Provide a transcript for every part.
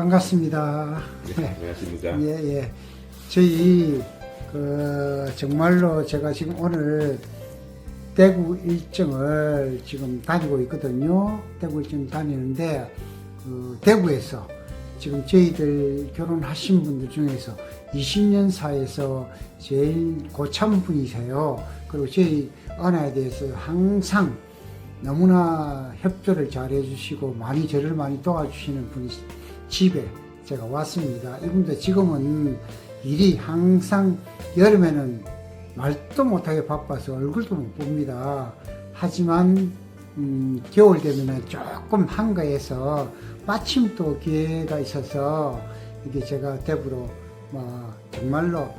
반갑습니다. 네, 안녕하십니까. 예, 예. 저희, 정말로 제가 지금 오늘 대구 일정을 지금 다니고 있거든요. 대구 일정 다니는데, 대구에서 지금 저희들 결혼하신 분들 중에서 20년 사이에서 제일 고참 분이세요. 그리고 저희 언어에 대해서 항상 너무나 협조를 잘 해주시고 저를 많이 도와주시는 분이 집에 제가 왔습니다. 이분도 지금은 일이 항상 여름에는 말도 못하게 바빠서 얼굴도 못 봅니다. 하지만 겨울 되면 조금 한가해서 마침 또 기회가 있어서 이게 제가 대구로 정말로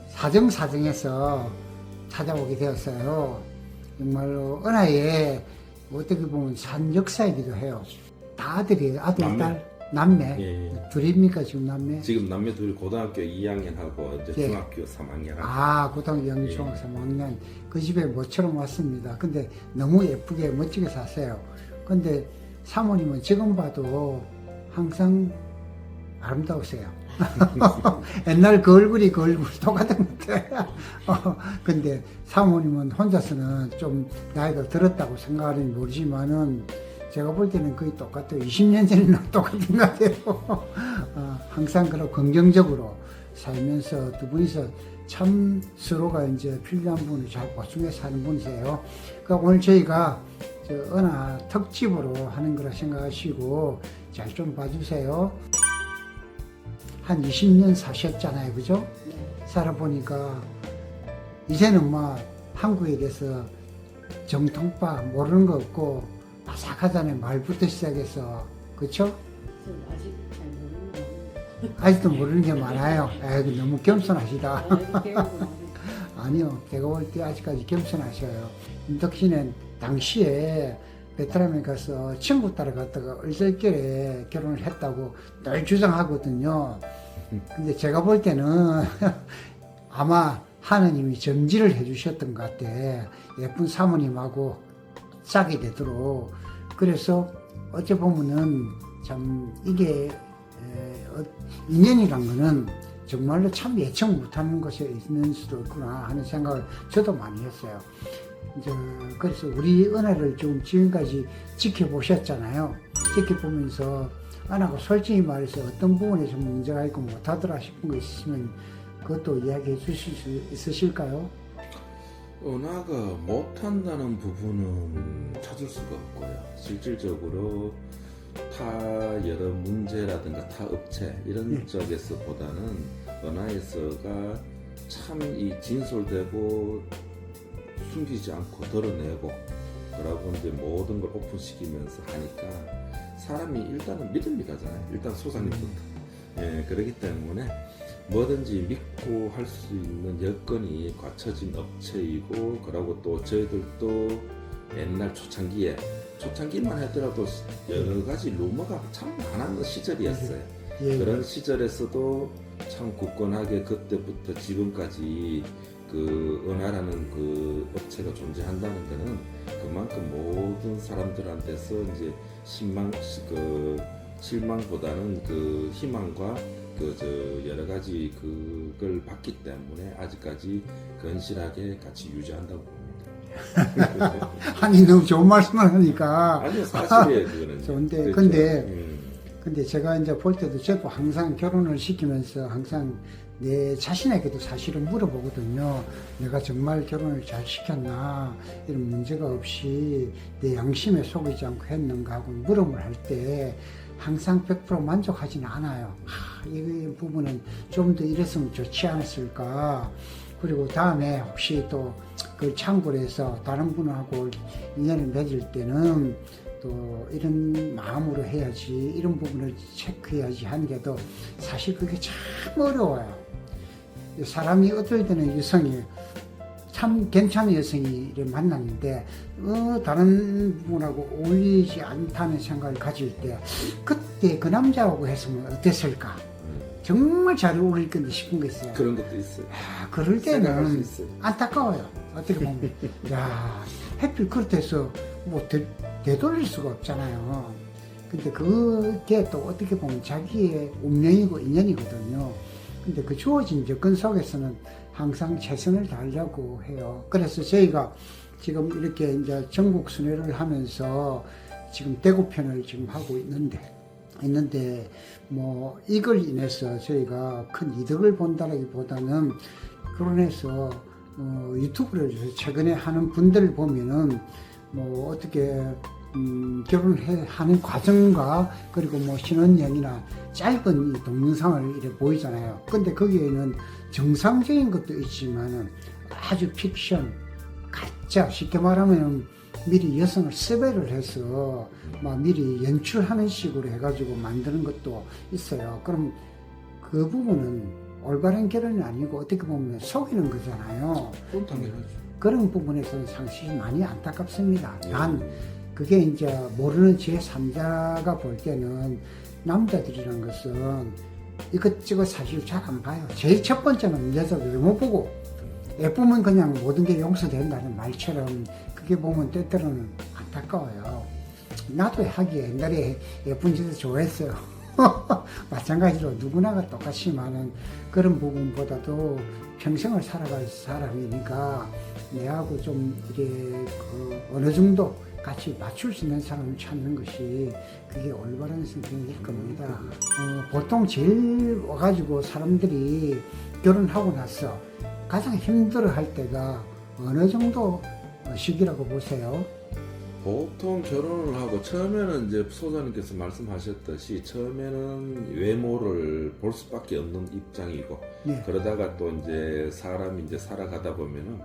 사정사정해서 찾아오게 되었어요. 정말로 은하에 어떻게 보면 산 역사이기도 해요. 다 아들이에요. 아들, 남매. 딸, 남매. 예. 둘입니까 지금 남매? 지금 남매 둘 고등학교 2학년하고 이제 예. 중학교 3학년. 고등학교 2학년, 예. 중학교 3학년. 그 집에 모처럼 왔습니다. 근데 너무 예쁘게 멋지게 사세요. 근데 사모님은 지금 봐도 항상 아름다우세요. 옛날 그 얼굴이 똑같은 것 같아요. 근데 사모님은 혼자서는 좀 나이가 들었다고 생각하는지 모르지만은 제가 볼 때는 거의 똑같아요. 20년 전이나 똑같은 것 같아요. 항상 그런 긍정적으로 살면서 두 분이서 참 서로가 이제 필요한 분을 잘 보충해 사는 분이세요. 그러니까 오늘 저희가 은하 특집으로 하는 거라 생각하시고 잘 좀 봐주세요. 한 20년 사셨잖아요, 그죠? 네. 살아보니까 이제는 한국에 대해서 정통파 모르는 거 없고 바삭하잖아요. 말부터 시작해서 그쵸? 저 아직 잘 모르는 거 없는데. 아직도 모르는 게 많아요. 에이, 너무 겸손하시다. 배우고 나서 아니요, 제가 볼 때 아직까지 겸손하셔요. 임덕 씨는 당시에 베트남에 가서 친구 따라갔다가 얼떨결에 결혼을 했다고 늘 주장하거든요. 근데 제가 볼 때는 아마 하느님이 점지를 해주셨던 것 같아. 예쁜 사모님하고 짝이 되도록. 그래서 어찌 보면은 참 이게 인연이란 거는 정말로 참 예측 못하는 것이 있는 수도 있구나 하는 생각을 저도 많이 했어요. 그래서 우리 은하를 좀 지금까지 지켜보셨잖아요. 지켜보면서 은하가 솔직히 말해서 어떤 부분에서 문제가 있고 못하더라 싶은 거 있으면 그것도 이야기해 주실 수 있으실까요? 은하가 못한다는 부분은 찾을 수가 없고요. 실질적으로 타 여러 문제라든가 타 업체 이런 쪽에서 보다는 은하에서가 참 이 진솔되고 숨기지 않고 드러내고 그러고 이제 모든 걸 오픈시키면서 하니까 사람이 일단은 믿음이 가잖아요. 일단 소장님부터. 예, 그렇기 때문에 뭐든지 믿고 할 수 있는 여건이 갖춰진 업체이고 그러고 또 저희들도 옛날 초창기만 하더라도 여러 가지 루머가 참 많았던 시절이었어요. 예. 그런 시절에서도 참 굳건하게 그때부터 지금까지 그 은하라는 그 업체가 존재한다는 데는 그만큼 모든 사람들한테서 이제 실망보다는 그 희망과 여러 가지 그걸 받기 때문에 아직까지 건실하게 같이 유지한다고 봅니다. 아니 너무 좋은 말씀을 하니까 아니요, 사실이에요, 그거는. 좋은데 그렇죠. 근데 제가 이제 볼 때도 저도 항상 결혼을 시키면서 항상 내 자신에게도 사실은 물어보거든요. 내가 정말 결혼을 잘 시켰나, 이런 문제가 없이 내 양심에 속이지 않고 했는가 하고 물음을 할 때 항상 100% 만족하지는 않아요. 이 부분은 좀 더 이랬으면 좋지 않았을까. 그리고 다음에 혹시 또 그 참고로 해서 다른 분하고 인연을 맺을 때는 또 이런 마음으로 해야지, 이런 부분을 체크해야지 하는 게도 사실 그게 참 어려워요. 사람이 어떨 때는 여성이 참 괜찮은 여성이를 만났는데 다른 분하고 어울리지 않다는 생각을 가질 때 그때 그 남자하고 했으면 어땠을까? 정말 잘 어울릴 건데 싶은 게 있어요. 그런 것도 있어요. 그럴 생각할 수 때는 있어요. 안타까워요. 어떻게 보면 하필 그렇다 해서 되돌릴 수가 없잖아요. 근데 그게 또 어떻게 보면 자기의 운명이고 인연이거든요. 근데 그 주어진 여건 속에서는 항상 최선을 다하려고 해요. 그래서 저희가 지금 이렇게 이제 전국 순회를 하면서 지금 대구편을 지금 하고 있는데 뭐 이걸 인해서 저희가 큰 이득을 본다라기보다는 그런해서 유튜브를 최근에 하는 분들을 보면은 뭐 어떻게 결혼하는 과정과 그리고 뭐 신혼여행이나 짧은 이 동영상을 이렇게 보이잖아요. 근데 거기에는 정상적인 것도 있지만은 아주 픽션, 가짜, 쉽게 말하면 미리 여성을 섭외를 해서 막 미리 연출하는 식으로 해가지고 만드는 것도 있어요. 그럼 그 부분은 올바른 결혼이 아니고 어떻게 보면 속이는 거잖아요. 그건 당연하죠. 그런 부분에서는 상당히 많이 안타깝습니다. 예. 단 그게 이제 모르는 제3자가 볼 때는 남자들이란 것은 이것저것 사실 잘 안 봐요. 제일 첫 번째는 여자 외모 보고 예쁘면 그냥 모든 게 용서된다는 말처럼 그게 보면 때때로는 안타까워요. 나도 하기에 옛날에 예쁜 짓을 좋아했어요. 마찬가지로 누구나가 똑같지만은 그런 부분보다도 평생을 살아갈 사람이니까 내하고 좀 이렇게 어느 정도 같이 맞출 수 있는 사람을 찾는 것이 그게 올바른 선택일 겁니다. 보통 제일 와가지고 사람들이 결혼하고 나서 가장 힘들어 할 때가 어느 정도 시기라고 보세요? 보통 결혼을 하고 처음에는 이제 소장님께서 말씀하셨듯이 처음에는 외모를 볼 수밖에 없는 입장이고 예. 그러다가 또 이제 사람이 이제 살아가다 보면은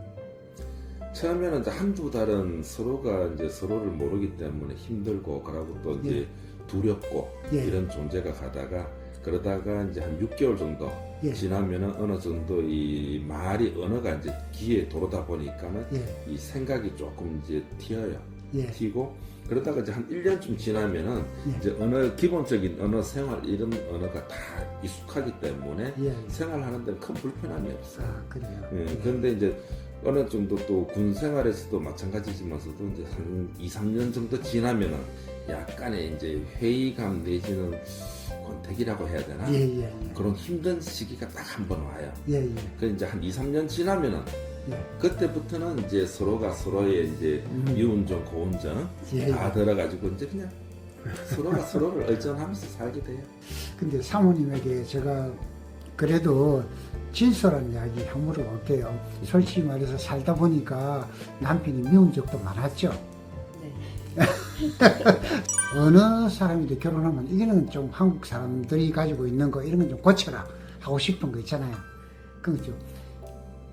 처음에는 이제 한두 달은 서로가 이제 서로를 모르기 때문에 힘들고 그러고 또 이제 예. 두렵고 예. 이런 존재가 가다가 그러다가 이제 한 6개월 정도 예. 지나면은 어느 정도 이 말이 언어가 이제 귀에 들어오다 보니까는 예. 이 생각이 조금 이제 튀어요. 예. 튀고 그러다가 이제 한 1년쯤 지나면은 예. 이제 언어 기본적인 언어 생활 이런 언어가 다 익숙하기 때문에 예. 생활하는 데는 큰 불편함이 없어요. 아, 그래요. 예, 예. 그런데 이제 어느 정도 또 군 생활에서도 마찬가지지만서도 이제 한 2, 3년 정도 지나면은 약간의 이제 회의감 내지는 권태기라고 해야 되나? 예, 예, 예. 그런 힘든 시기가 딱 한 번 와요. 예, 예. 그 이제 한 2, 3년 지나면은 예. 그때부터는 이제 서로가 서로의 이제 미운정, 고운정 예, 다 예. 들어가지고 이제 그냥 서로가 서로를 의존하면서 살게 돼요. 근데 사모님에게 제가 그래도 진솔한 이야기 한 물어볼게요. 솔직히 말해서 살다 보니까 남편이 미운 적도 많았죠. 네. 어느 사람이든 결혼하면 이거는 좀 한국 사람들이 가지고 있는 거 이런 건 좀 고쳐라 하고 싶은 거 있잖아요. 그건 좀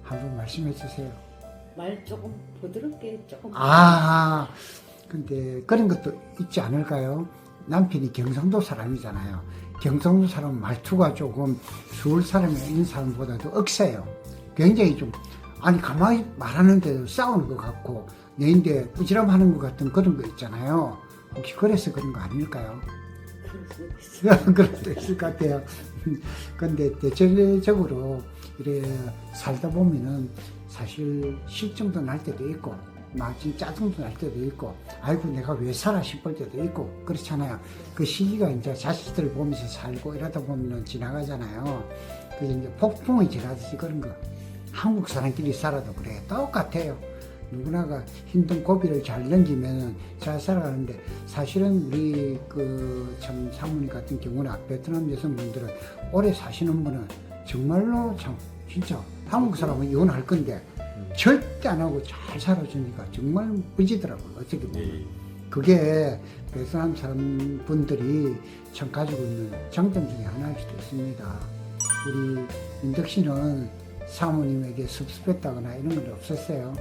한번 말씀해 주세요. 말 조금 부드럽게 조금. 근데 그런 것도 있지 않을까요? 남편이 경상도 사람이잖아요. 경상도 사람 말투가 조금 서울 사람이 있는 사람보다도 억세요. 굉장히 좀, 아니, 가만히 말하는데도 싸우는 것 같고, 내인데 부지런하는 것 같은 그런 거 있잖아요. 혹시 그래서 그런 거 아닐까요? 그럴 수 있어요. 그럴 수도 있을 것 같아요. 근데 대체적으로 이래 살다 보면은 사실 실증도 날 때도 있고, 막 진짜 짜증도 날 때도 있고, 아이고 내가 왜 살아 싶을 때도 있고 그렇잖아요. 그 시기가 이제 자식들 보면서 살고 이러다 보면은 지나가잖아요. 그래서 이제 폭풍이 지나듯이 그런 거. 한국 사람끼리 살아도 그래 똑같아요. 누구나가 힘든 고비를 잘 넘기면은 잘 살아가는데 사실은 우리 그 참 사모님 같은 경우나 베트남 여성분들은 오래 사시는 분은 정말로 참 진짜 한국 사람은 이혼할 건데 절대 안 하고 잘 살아주니까 정말 멋지더라고요. 어떻게 보면. 예. 그게 베트남 사람 분들이 참 가지고 있는 장점 중에 하나일 수도 있습니다. 우리 민덕 씨는 사모님에게 섭섭했다거나 이런 건 없었어요?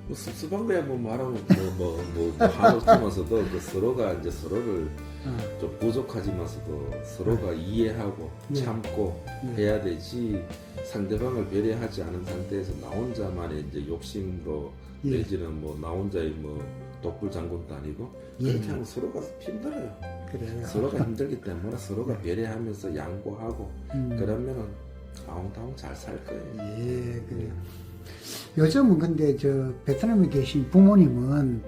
뭐 습습한 거야 뭐 말하면 한없지만서도 그 서로가 이제 서로를 좀 부족하지만서도 서로가 이해하고 예. 참고 예. 해야 되지 상대방을 배려하지 않은 상태에서 나 혼자만의 이제 욕심으로 예. 내지는 뭐 나 혼자의 뭐 독불장군도 아니고 예. 그렇게 하면 서로가 힘들어요. 그래요. 서로가 힘들기 때문에 서로가 배려하면서 양보하고 음. 그러면은 아웅다웅 잘 살 거예요. 예, 그래요. 요즘은 근데 저 베트남에 계신 부모님은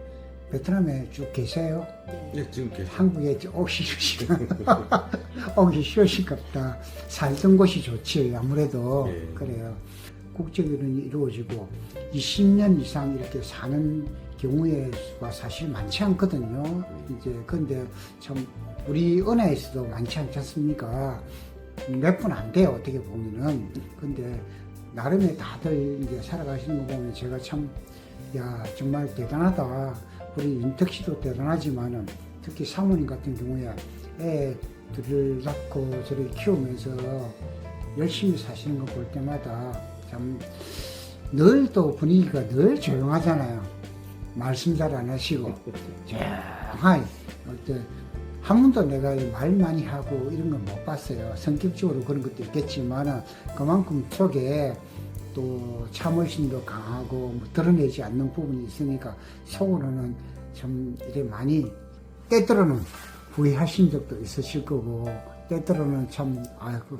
베트남에 쭉 계세요? 네. 예, 지금 계속 한국에 오기 싫으시다. 오기 싫으실까보다 살던 곳이 좋지, 아무래도. 예. 그래요. 국제결혼이 이루어지고 20년 이상 이렇게 사는 경우의 수가 사실 많지 않거든요. 이제, 근데 참, 우리 은하에서도 많지 않지 않습니까? 몇 분 안 돼요, 어떻게 보면은. 근데, 나름의 다들 이제 살아가시는 거 보면 제가 참, 야, 정말 대단하다. 우리 윤택 씨도 대단하지만은, 특히 사모님 같은 경우에 애들을 낳고 저를 키우면서 열심히 사시는 거 볼 때마다 참 늘 또 분위기가 늘 조용하잖아요. 말씀 잘 안 하시고 조용하게 한 번도 내가 말 많이 하고 이런 건 못 봤어요. 성격적으로 그런 것도 있겠지만 그만큼 속에 또 참을심도 강하고 뭐 드러내지 않는 부분이 있으니까 속으로는 좀 이렇게 많이 때때로는 후회하신 적도 있으실 거고 때때로는 참 아이고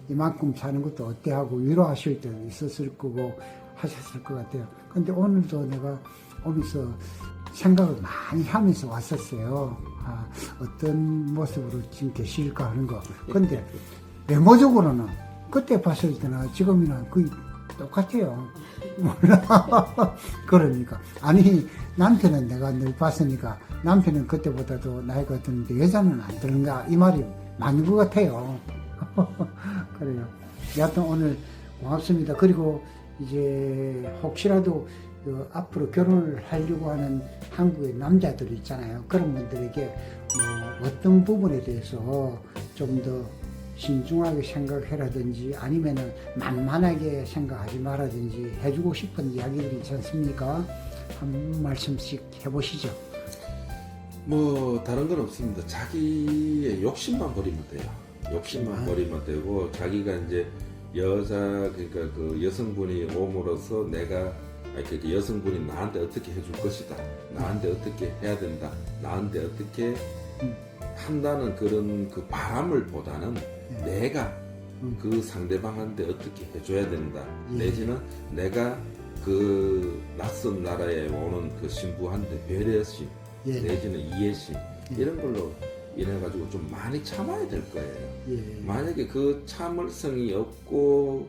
이만큼 사는 것도 어때 하고 위로하실 때도 있었을 거고 하셨을 것 같아요. 근데 오늘도 내가 오면서 생각을 많이 하면서 왔었어요. 아, 어떤 모습으로 지금 계실까 하는 거. 근데 외모적으로는 그때 봤을 때나 지금이나 거의 똑같아요. 몰라. 그러니까. 아니, 남편은 내가 늘 봤으니까 남편은 그때보다도 나이가 드는데 여자는 안 드는가? 이 말이 맞는 것 같아요. 그래요. 여하튼 오늘 고맙습니다. 그리고 이제 혹시라도 앞으로 결혼을 하려고 하는 한국의 남자들 있잖아요. 그런 분들에게 뭐 어떤 부분에 대해서 좀 더 신중하게 생각해라든지 아니면은 만만하게 생각하지 말라든지 해주고 싶은 이야기들이 있지 않습니까? 한 말씀씩 해보시죠. 뭐 다른 건 없습니다. 자기의 욕심만 버리면 돼요. 욕심만 버리면 되고 자기가 이제 여자 그러니까 그 여성분이 옴으로써 내가 그 여성분이 나한테 어떻게 해줄 것이다. 나한테 어떻게 해야 된다. 나한테 어떻게 한다는 그런 그 바람을 보다는 내가 그 상대방한테 어떻게 해줘야 된다. 예. 내지는 내가 그 낯선 나라에 오는 그 신부한테 배려심 예. 내지는 이해심 이런 걸로 인해 가지고 좀 많이 참아야 될 거예요. 예. 만약에 그 참을성이 없고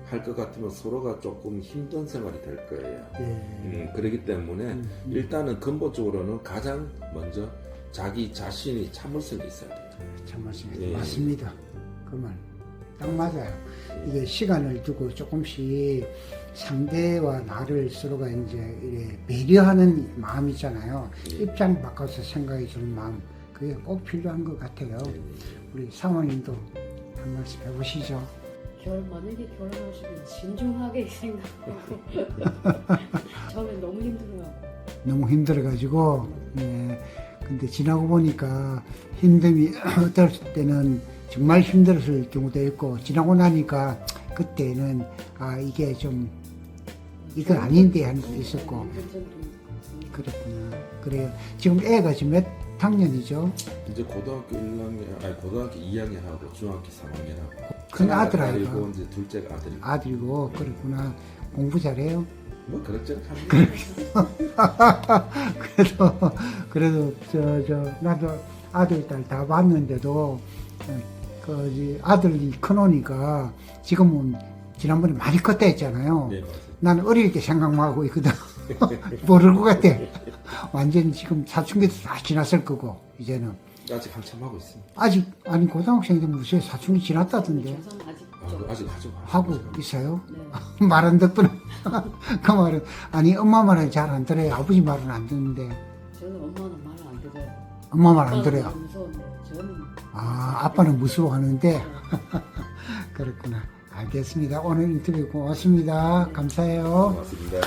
할 것 같으면 서로가 조금 힘든 생활이 될 거예요. 예. 그렇기 때문에 일단은 근본적으로는 가장 먼저 자기 자신이 참을성이 있어야 돼요. 참 예. 맞습니다. 그 말 딱 맞아요. 이게 시간을 두고 조금씩 상대와 나를 서로가 이제 이렇게 배려하는 마음 있잖아요. 예. 입장 바꿔서 생각해 주는 마음 그게 꼭 필요한 것 같아요. 우리 사모님도 한 말씀 해보시죠. 만약에 결혼하시면 진중하게 생각하고 처음에 너무 힘들어요. 너무 힘들어가지고 예. 근데 지나고 보니까 힘듦이 어떨 때는 정말 힘들었을 경우도 있고 지나고 나니까 그때는 아 이게 좀 이건 아닌데 하는 것도 있었고 그랬구나. 그래요. 지금 애가 지금 몇 학년이죠? 이제 고등학교 1학년, 아니 고등학교 2학년하고 중학교 3학년하고 큰 아들 아이가 아니고 이제 둘째가 아들이고 아들이고 그렇구나. 공부 잘해요? 뭐 그럭저럭 합니다. 그래도 나도 아들 딸 다 봤는데도 그 아들이 커놓으니까 지금은 지난번에 많이 컸다 했잖아요. 네, 맞아요. 나는 어릴 때 생각만 하고 있거든. 모를 것 같아. 완전히 지금 사춘기도 다 지났을 거고 이제는 아직 한참 하고 있습니다. 아직 아니 고등학생들 무슨 사춘기 지났다던데 저는 아직 좀 아직 하고 있어요. 네. 말 안 듣더라. 그 말은 아니 엄마 말은 잘 안 들어요. 아버지 말은 안 듣는데 저는 엄마는 말을 안 들어요. 엄마 말 안 들어요. 무서운데 저는 아 아빠는 무서워하는데 그렇구나. 알겠습니다. 오늘 인터뷰 고맙습니다. 감사해요. 고맙습니다.